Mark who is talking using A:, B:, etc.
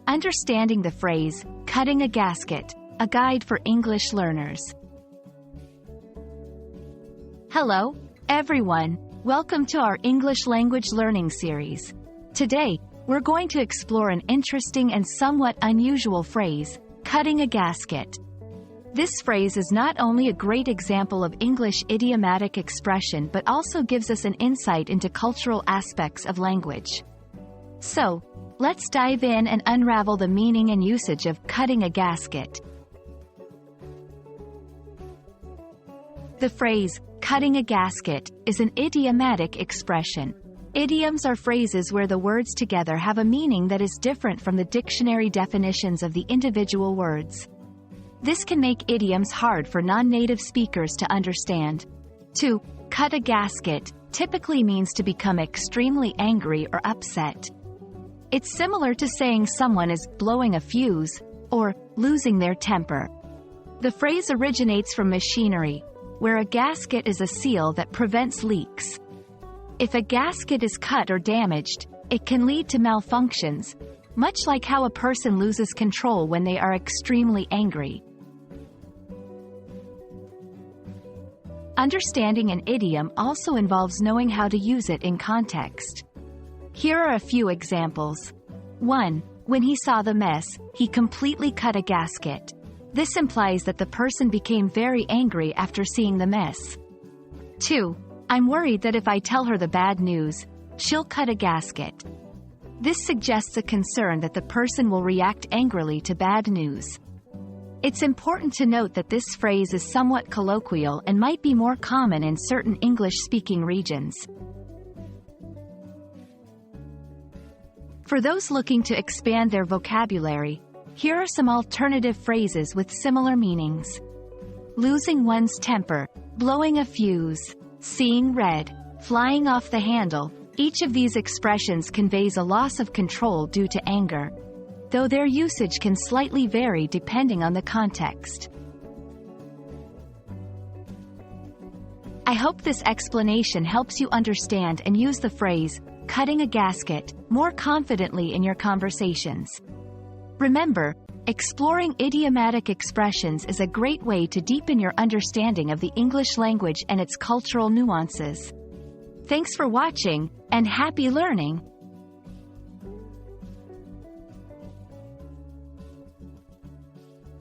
A: Understanding the phrase, cutting a gasket, a guide for English learners. Hello, everyone. Welcome to our English language learning series. Today, we're going to explore an interesting and somewhat unusual phrase, cutting a gasket. This phrase is not only a great example of English idiomatic expression but also gives us an insight into cultural aspects of language. So, let's dive in and unravel the meaning and usage of cutting a gasket. The phrase, cutting a gasket, is an idiomatic expression. Idioms are phrases where the words together have a meaning that is different from the dictionary definitions of the individual words. This can make idioms hard for non-native speakers to understand. To cut a gasket typically means to become extremely angry or upset. It's similar to saying someone is blowing a fuse or losing their temper. The phrase originates from machinery, where a gasket is a seal that prevents leaks. If a gasket is cut or damaged, it can lead to malfunctions, much like how a person loses control when they are extremely angry. Understanding an idiom also involves knowing how to use it in context. Here are a few examples. 1. When he saw the mess, he completely cut a gasket. This implies that the person became very angry after seeing the mess. 2. I'm worried that if I tell her the bad news, she'll cut a gasket. This suggests a concern that the person will react angrily to bad news. It's important to note that this phrase is somewhat colloquial and might be more common in certain English-speaking regions. For those looking to expand their vocabulary, here are some alternative phrases with similar meanings. Losing one's temper, blowing a fuse, seeing red, flying off the handle. Each of these expressions conveys a loss of control due to anger, though their usage can slightly vary depending on the context. I hope this explanation helps you understand and use the phrase, cutting a gasket, more confidently in your conversations. Remember, exploring idiomatic expressions is a great way to deepen your understanding of the English language and its cultural nuances. Thanks for watching, and happy learning!